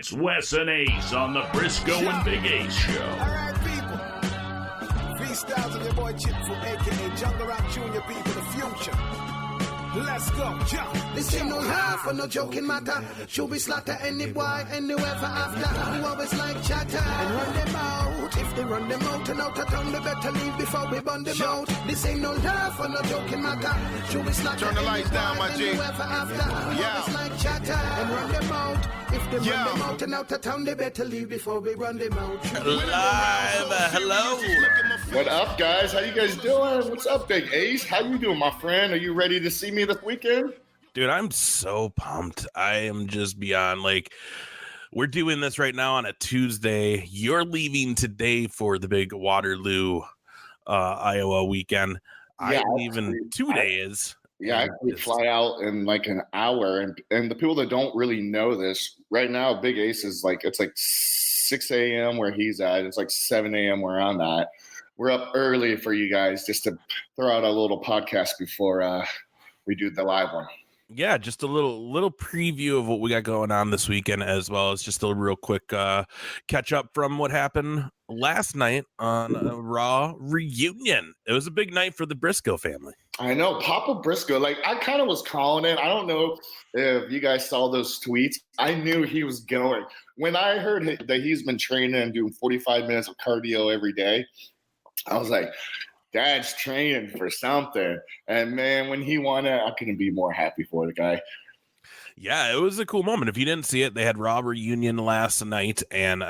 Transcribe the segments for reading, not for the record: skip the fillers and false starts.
It's Wes and Ace on the Brisco and Big Ace Show. All right, people. Freestyles of your boy Chip from a.k.a. Jungle Rock Jr. people, the future. Let's go, jump. This ain't no laugh or no joking matter. Should we slaughter any boy, anywhere for after? Who always like chatter and run them out. If they run them out and out of town, they better leave before we burn them out. This ain't no laugh or no joking matter. Should we slaughter Turn the lights any down, boy, my G. anywhere for after? Who always like chatter and run them out. If they run them out and out of town, they better leave before we run them out. Hello. What up, guys? How you guys doing? What's up, Big Ace? How you doing, my friend? Are you ready to see me this weekend? Dude, I'm so pumped. I am just beyond, like, we're doing this right now on a Tuesday. You're leaving today for the big Waterloo, Iowa weekend. Yeah, I'm leaving 2 days. Yeah, I actually fly out in like an hour. And the people that don't really know this, right now, Big Ace is like, it's like 6 a.m. where he's at. It's like 7 a.m. where I'm at. We're up early for you guys just to throw out a little podcast before we do the live one. Yeah, just a little preview of what we got going on this weekend, as well as just a real quick catch up from what happened last night on a Raw reunion. It was a big night for the Brisco family. I know, Papa Brisco. Like, I kind of was calling it. I don't know if you guys saw those tweets. I knew he was going. When I heard that he's been training and doing 45 minutes of cardio every day, I was like, Dad's training for something. And, man, when he won it, I couldn't be more happy for the guy. Yeah, it was a cool moment. If you didn't see it, they had Raw reunion last night, and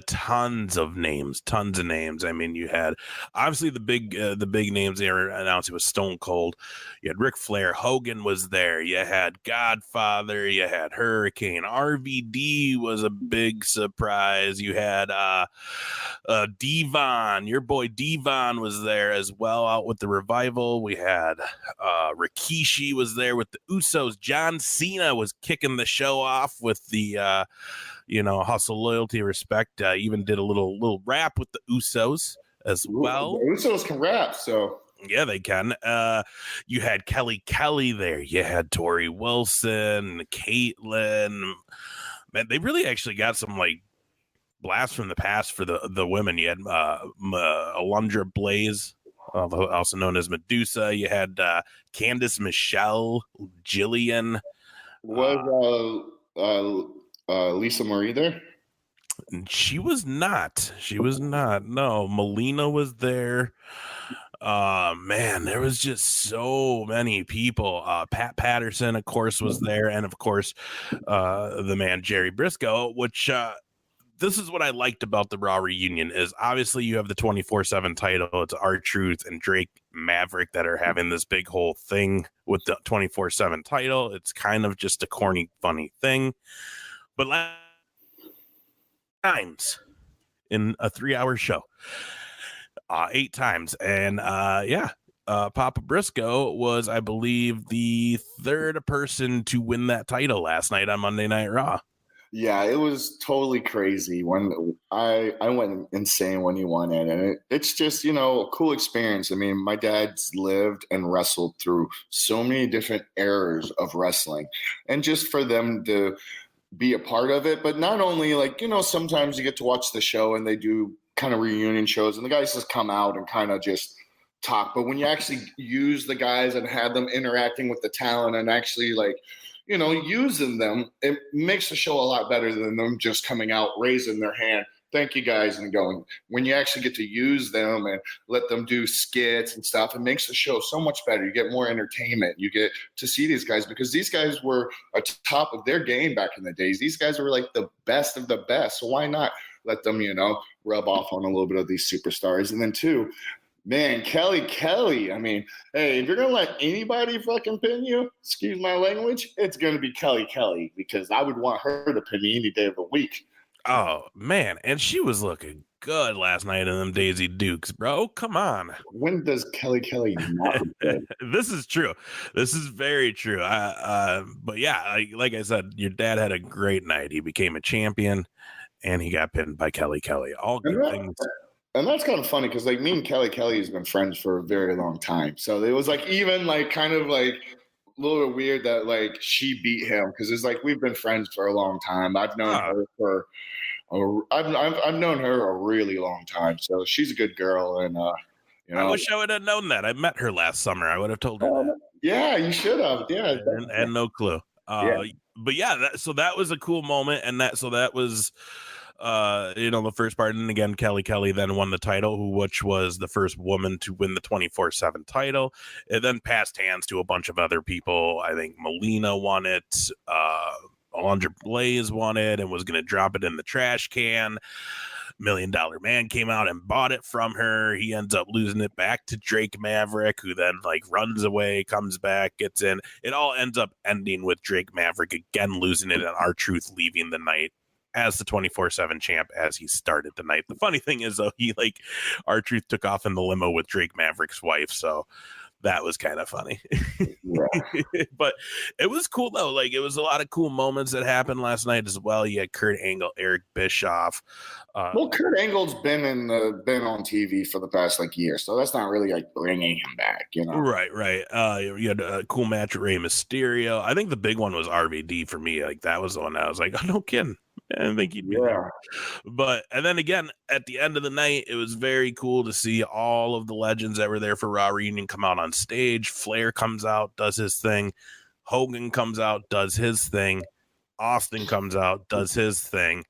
tons of names. I mean, you had obviously the big names they were announcing was Stone Cold. You had Ric Flair, Hogan was there. You had Godfather. You had Hurricane. RVD was a big surprise. You had Devon. Your boy Devon was there as well, out with the Revival. We had Rikishi was there with the Usos. John Cena was kicking the show off with the, hustle, loyalty, respect. Even did a little rap with the Usos as well. The Usos can rap, so. Yeah, they can. You had Kelly there. You had Tori Wilson, Caitlyn. Man, they really actually got some, like, blast from the past for the women. You had Alundra Blaze, also known as Medusa. You had Candice Michelle, Jillian. Was Lisa Marie there? She was not. No, Melina was there. Man, there was just so many people. Pat Patterson, of course, was there. And, of course, the man Gerry Brisco, which this is what I liked about the Raw reunion is obviously you have the 24/7 title. It's R-Truth and Drake Maverick that are having this big whole thing with the 24/7 title. It's kind of just a corny, funny thing. But times in a 3-hour show, 8 times. And Papa Brisco was, I believe, the third person to win that title last night on Monday Night Raw. Yeah, it was totally crazy when I went insane when he won it. And it's just, a cool experience. I mean, my dad's lived and wrestled through so many different eras of wrestling. And just for them to be a part of it, but not only sometimes you get to watch the show and they do kind of reunion shows and the guys just come out and kind of just talk. But when you actually use the guys and have them interacting with the talent and actually using them, it makes the show a lot better than them just coming out, raising their hand, thank you guys, and going. When you actually get to use them and let them do skits and stuff, it makes the show so much better. You get more entertainment. You get to see these guys because these guys were at the top of their game back in the days. These guys were like the best of the best. So why not let them, rub off on a little bit of these superstars? And then two, man, Kelly. I mean, hey, if you're going to let anybody fucking pin you, excuse my language, it's going to be Kelly because I would want her to pin me any day of the week. Oh, man. And she was looking good last night in them Daisy Dukes, bro. Come on. When does Kelly not look good? This is true. This is very true. But yeah, like I said, your dad had a great night. He became a champion and he got pinned by Kelly. All good things. And that's kind of funny because me and Kelly has been friends for a very long time. So it was even kind of little bit weird that like she beat him because it's like we've been friends for a long time. I've known her for I've known her a really long time, so she's a good girl, and you I know. wish I would have known that. I met her last summer. I would have told her that. Yeah, you should have. Yeah, And had no clue. Yeah. But yeah, so that was a cool moment, and that was the first part. And again, Kelly then won the title, which was the first woman to win the 24/7 title. It then passed hands to a bunch of other people. I think Melina won it. Alundra Blaze won it and was going to drop it in the trash can. $1 Million Man came out and bought it from her. He ends up losing it back to Drake Maverick, who then like runs away, comes back, gets in. It all ends up ending with Drake Maverick again losing it and R-Truth leaving the night as the 24/7 champ as he started the night. The funny thing is though, R-Truth took off in the limo with Drake Maverick's wife, so that was kind of funny. Yeah. But it was cool though. Like it was a lot of cool moments that happened last night as well. You had Kurt Angle, Eric Bischoff. Well, Kurt Angle's been on TV for the past like year, so that's not really like bringing him back, you know. Right. You had a cool match with Rey Mysterio. I think the big one was RVD for me. Like that was the one that I was like, oh, no kidding. I didn't think he'd be there. But and then again at the end of the night, it was very cool to see all of the legends that were there for Raw Reunion come out on stage. Flair comes out, does his thing. Hogan comes out, does his thing. Austin comes out, does his thing.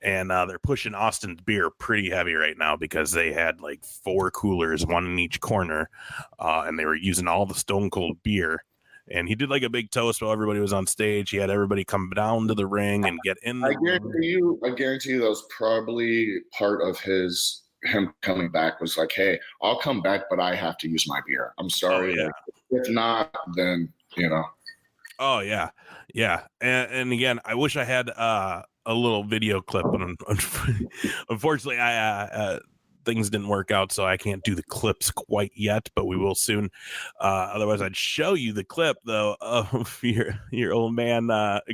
And they're pushing Austin's beer pretty heavy right now because they had like 4 coolers, one in each corner, and they were using all the Stone Cold beer. And he did like a big toast while everybody was on stage. He had everybody come down to the ring and get in. I guarantee you that was probably part of him coming back was like, hey, I'll come back, but I have to use my beer. I'm sorry. Oh, yeah. If not, then, you know. Oh, yeah. Yeah. And again, I wish I had a little video clip, but unfortunately, things didn't work out, so I can't do the clips quite yet, but we will soon. Otherwise, I'd show you the clip though of your old man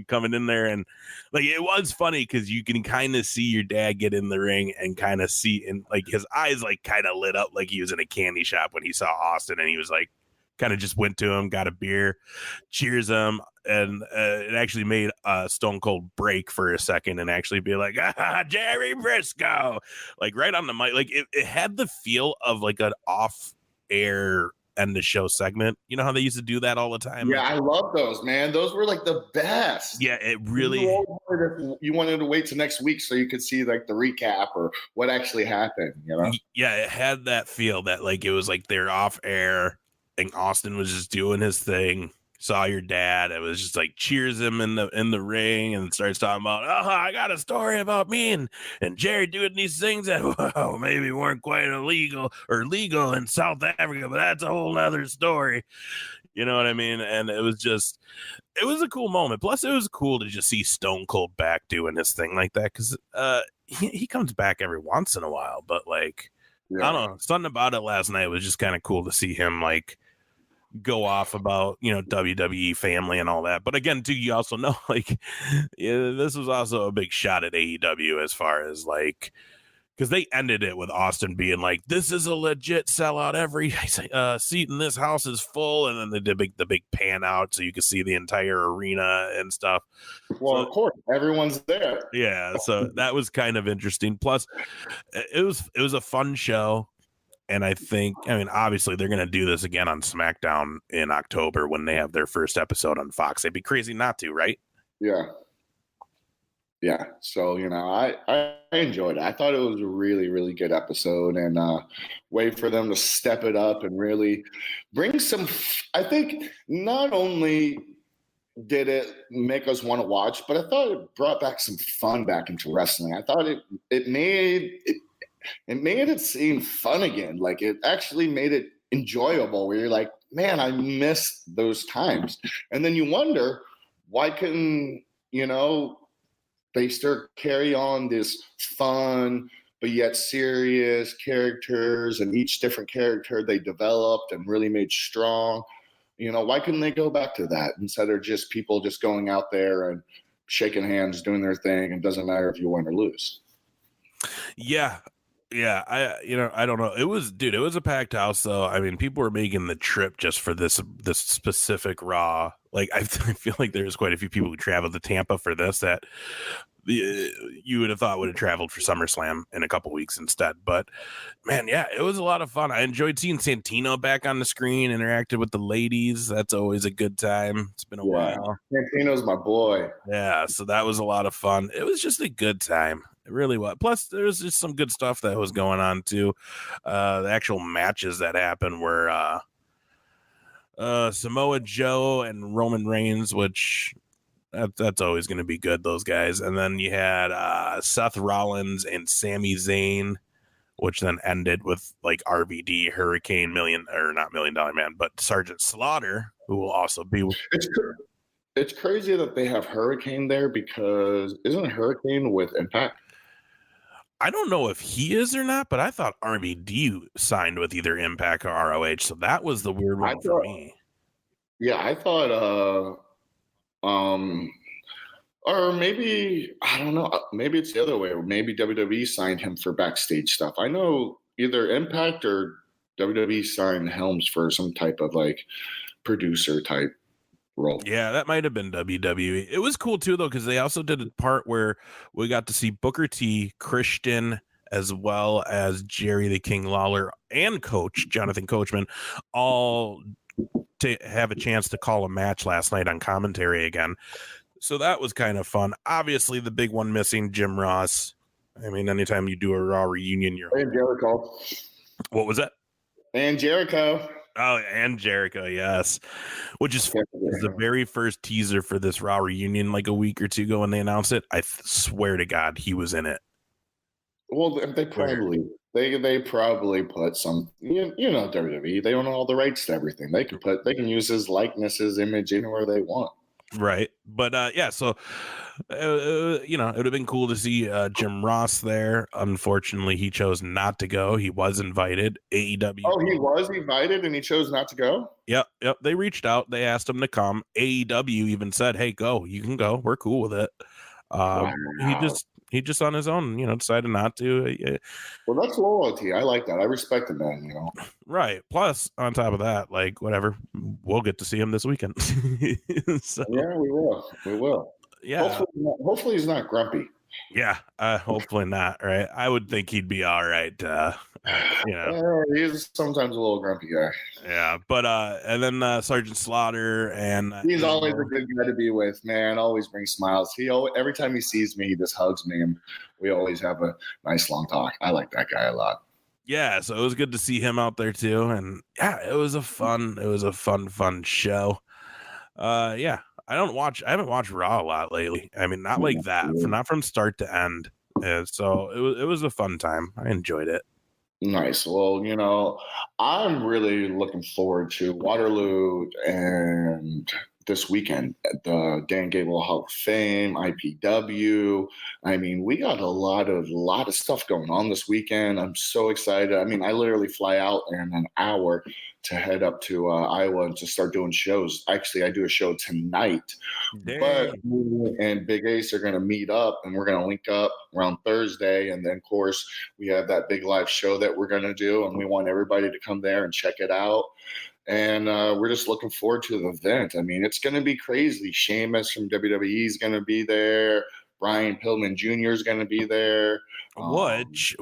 coming in there, and like it was funny because you can kind of see your dad get in the ring and kind of see, and like his eyes like kind of lit up like he was in a candy shop when he saw Austin, and he was like kind of just went to him, got a beer, cheers him. And it actually made Stone Cold break for a second and actually be like, Gerry Brisco, like right on the mic. Like it had the feel of like an off-air end of show segment. You know how they used to do that all the time? Yeah, I love those, man. Those were like the best. Yeah, it really. You wanted to wait till next week so you could see like the recap or what actually happened, you know? Yeah, it had that feel that like it was like they're off air and Austin was just doing his thing. Saw your dad. It was just like cheers him in the ring and starts talking about, oh, I got a story about me and Gerry doing these things that maybe weren't quite illegal or legal in South Africa, but that's a whole other story. You know what I mean? And it was a cool moment. Plus, it was cool to just see Stone Cold back doing his thing like that because he comes back every once in a while, but like, yeah. I don't know, something about it last night was just kind of cool to see him like go off about, you know, WWE family and all that. But again, too, you also know like this was also a big shot at AEW as far as like, because they ended it with Austin being like, this is a legit sellout. Every seat in this house is full. And then they did the big pan out so you could see the entire arena and stuff. Well, of course, everyone's there. Yeah. So that was kind of interesting. Plus, it was a fun show. And I mean, obviously they're going to do this again on SmackDown in October when they have their first episode on Fox. They'd be crazy not to, right? Yeah. Yeah. So, you know, I enjoyed it. I thought it was a really, really good episode, and wait for them to step it up and really bring some, I think not only did it make us want to watch, but I thought it brought back some fun back into wrestling. I thought it made it seem fun again. Like it actually made it enjoyable where you're like, man, I miss those times. And then you wonder, why couldn't, you know, they start carry on this fun but yet serious characters, and each different character they developed and really made strong. You know, why couldn't they go back to that instead of just people just going out there and shaking hands, doing their thing, and doesn't matter if you win or lose? Yeah. Yeah, I don't know. It was a packed house though. I mean, people were making the trip just for this specific Raw. Like I feel like there's quite a few people who traveled to Tampa for this that you would have thought would have traveled for SummerSlam in a couple weeks instead. But man, yeah, it was a lot of fun. I enjoyed seeing Santino back on the screen, interacted with the ladies. That's always a good time. It's been a while. Santino's my boy. Yeah, so that was a lot of fun. It was just a good time. It really was. Plus, there was just some good stuff that was going on too. The actual matches that happened were Samoa Joe and Roman Reigns, which that's always going to be good. Those guys, and then you had Seth Rollins and Sami Zayn, which then ended with like RVD, Hurricane not Million Dollar Man, but Sergeant Slaughter, who will also be. It's crazy that they have Hurricane there because isn't Hurricane with Impact? I don't know if he is or not, but I thought RVD signed with either Impact or ROH, so that was the weird one for me. Yeah, I thought, or maybe I don't know. Maybe it's the other way. Maybe WWE signed him for backstage stuff. I know either Impact or WWE signed Helms for some type of like producer type role. Yeah, that might have been WWE. It was cool too, though, because they also did a part where we got to see Booker T, Christian, as well as Jerry the King Lawler and Coach Jonathan Coachman, all to have a chance to call a match last night on commentary again. So that was kind of fun. Obviously, the big one missing, Jim Ross. I mean, anytime you do a Raw reunion, And Jericho. What was that? And Jericho. Oh, and Jericho, yes. Which is the very first teaser for this Raw reunion, like a week or two ago when they announced it. I swear to God, he was in it. Well, they probably put some. You know, WWE. They own all the rights to everything. They can use his likeness, his image anywhere they want. Right, but yeah. So it would have been cool to see Jim Ross there. Unfortunately, he chose not to go. He was invited. AEW. Oh, he was invited and he chose not to go? Yep. They reached out. They asked him to come. AEW even said, hey, go. You can go. We're cool with it. Wow. He just on his own, decided not to. Well, that's loyalty. I like that. I respect the man, Right. Plus, on top of that, like, whatever, we'll get to see him this weekend. So, yeah, we will. Yeah. Hopefully he's not grumpy. Yeah, hopefully not. Right. I would think he'd be all right. He's sometimes a little grumpy guy. Yeah, but and then Sergeant Slaughter and he's always a good guy to be with, man. Always brings smiles. Every time he sees me, he just hugs me, and we always have a nice long talk. I like that guy a lot. Yeah, so it was good to see him out there too, and yeah, it was a fun show. Yeah. I haven't watched Raw a lot lately. I mean, not like that, not from start to end. So it was a fun time. I enjoyed it. Nice. Well, I'm really looking forward to Waterloo and this weekend, the Dan Gable Hall of Fame, IPW. I mean, we got a lot of stuff going on this weekend. I'm so excited. I mean, I literally fly out in an hour to head up to Iowa and to start doing shows. Actually, I do a show tonight. Dang. But me and Big Ace are going to meet up, and we're going to link up around Thursday. And then, of course, we have that big live show that we're going to do, and we want everybody to come there and check it out. And we're just looking forward to the event. I mean, it's going to be crazy. Sheamus from WWE is going to be there. Brian Pillman Jr. is going to be there. Which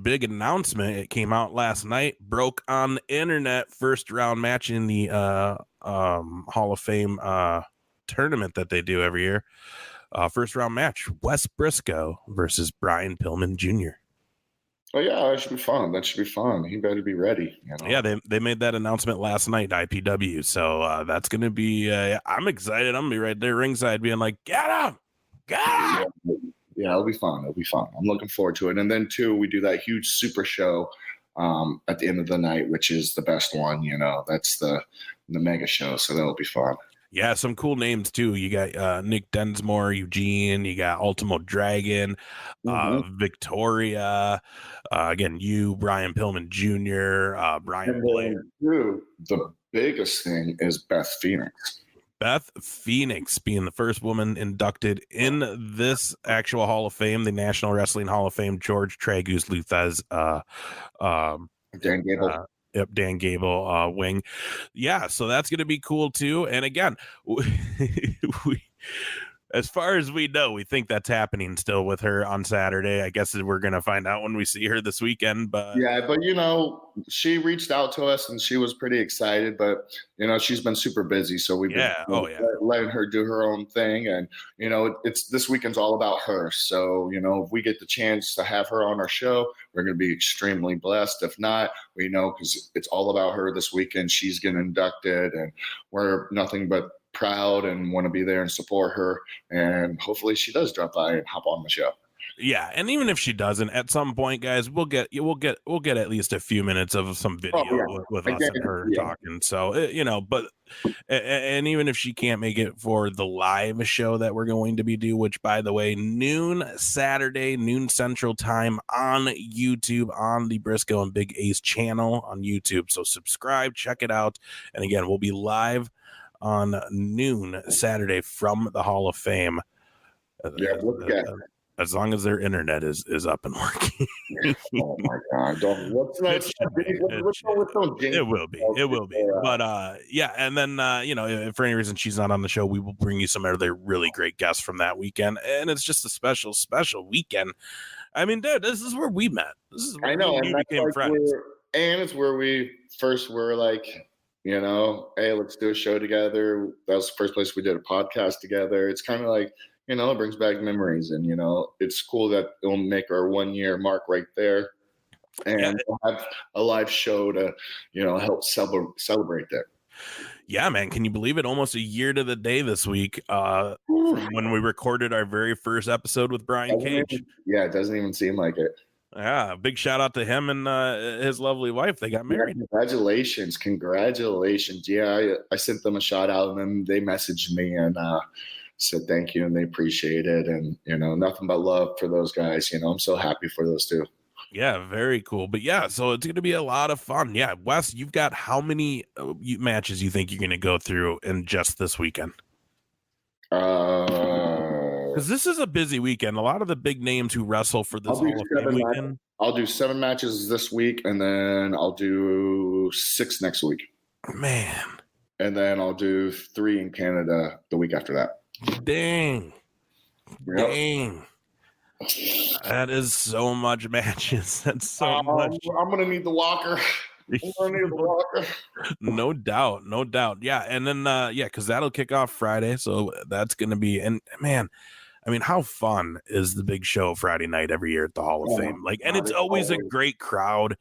big announcement. It came out last night, broke on the internet. First round match in the Hall of Fame tournament that they do every year. First round match, Wes Brisco versus Brian Pillman Jr. Oh yeah, that should be fun. He better be ready. Yeah, they made that announcement last night, IPW. So that's gonna be. I'm excited. I'm gonna be right there ringside, being like, "Get him, get him!" Yeah, it'll be fun. I'm looking forward to it. And then too, we do that huge super show at the end of the night, which is the best one. That's the mega show. So that'll be fun. Yeah, some cool names too. You got Nick Densmore, Eugene. You got Ultimo Dragon, Victoria. Again, Brian Pillman Jr., Brian Blair. The biggest thing is Beth Phoenix. Beth Phoenix being the first woman inducted in this actual Hall of Fame, the National Wrestling Hall of Fame. George Tragos, Thesz, Dan Gable. Yep, Dan Gable wing. Yeah, so that's going to be cool too. And again, we, as far as we know, we think that's happening still with her on Saturday. I guess we're going to find out when we see her this weekend. But yeah, but she reached out to us and she was pretty excited. But she's been super busy, so we've been letting her do her own thing. And it's this weekend's all about her. So if we get the chance to have her on our show, we're going to be extremely blessed. If not, because it's all about her this weekend. She's getting inducted, and we're nothing but proud and want to be there and support her, and hopefully she does drop by and hop on the show. Yeah, and even if she doesn't, at some point, guys, we'll get at least a few minutes of some video with us and her talking. So but and even if she can't make it for the live show that we're going to be doing, which by the way, noon Saturday, noon Central Time on YouTube, on the Brisco and Big Ace channel on YouTube. So subscribe, check it out, and again, we'll be live on noon Saturday from the Hall of Fame. As long as their internet is up and working. Oh my God! It will be. But and then if for any reason she's not on the show, we will bring you some other really great guests from that weekend, and it's just a special weekend. I mean, dude, this is where we met. This is where we became friends, and it's where we first were like, hey, let's do a show together. That was the first place we did a podcast together. It's kind of like, it brings back memories, and, it's cool that it'll make our 1 year mark right there. And we'll have a live show to, help celebrate that. Yeah, man. Can you believe it? Almost a year to the day this week from when we recorded our very first episode with Brian Cage. It doesn't even seem like it. Yeah, big shout out to him and his lovely wife. They got married. Congratulations. Yeah, I sent them a shout out, and then they messaged me and said thank you, and they appreciate it. And, nothing but love for those guys. I'm so happy for those two. Yeah, very cool. But yeah, so it's going to be a lot of fun. Yeah, Wes, you've got how many matches you think you're going to go through in just this weekend? Because this is a busy weekend. A lot of the big names who wrestle for this Hall of Fame weekend. I'll do 7 matches this week, and then I'll do 6 next week. Man. And then I'll do 3 in Canada the week after that. Dang. Yep. Dang. That is so much matches. That's so much. I'm going to need the walker. No doubt. Yeah. And then, because that'll kick off Friday. So that's going to be, and man, I mean, how fun is the big show Friday night every year at the Hall of Fame? And it's always a great crowd.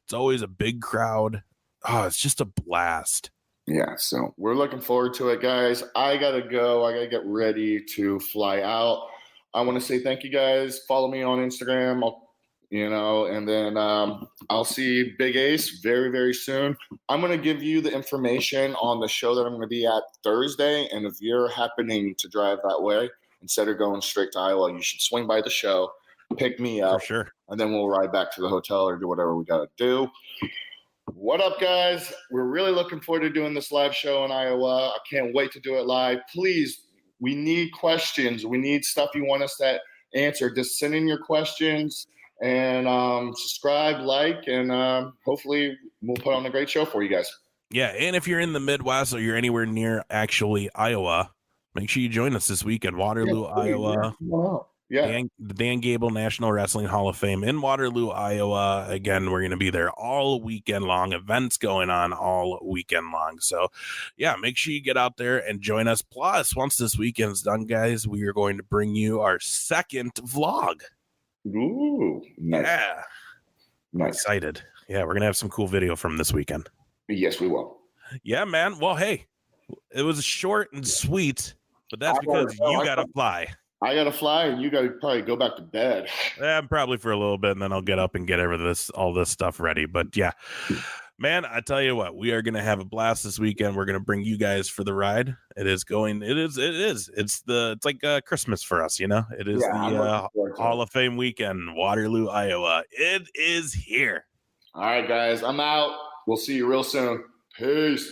It's always a big crowd. Oh, it's just a blast. Yeah, so we're looking forward to it, guys. I got to go. I got to get ready to fly out. I want to say thank you, guys. Follow me on Instagram, and then I'll see Big Ace very, very soon. I'm going to give you the information on the show that I'm going to be at Thursday, and if you're happening to drive that way, instead of going straight to Iowa, you should swing by the show, pick me up, for sure, and then we'll ride back to the hotel or do whatever we got to do. What up, guys? We're really looking forward to doing this live show in Iowa. I can't wait to do it live. Please, we need questions. We need stuff you want us to answer. Just send in your questions and subscribe, like, and hopefully we'll put on a great show for you guys. Yeah, and if you're in the Midwest or you're anywhere near actually Iowa, make sure you join us this weekend, Waterloo, Iowa. Yeah. The Dan Gable National Wrestling Hall of Fame in Waterloo, Iowa. Again, we're going to be there all weekend long. Events going on all weekend long. So, yeah, make sure you get out there and join us. Plus, once this weekend's done, guys, we are going to bring you our second vlog. Ooh, nice. Yeah. Nice. Excited. Yeah, we're going to have some cool video from this weekend. Yes, we will. Yeah, man. Well, hey, it was short and sweet, but that's because you got to fly. I got to fly, and you got to probably go back to bed. Yeah, probably for a little bit, and then I'll get up and get all this stuff ready. But yeah, man, I tell you what, we are going to have a blast this weekend. We're going to bring you guys for the ride. It's like Christmas for us, It is the Hall of Fame weekend, Waterloo, Iowa. It is here. All right, guys, I'm out. We'll see you real soon. Peace.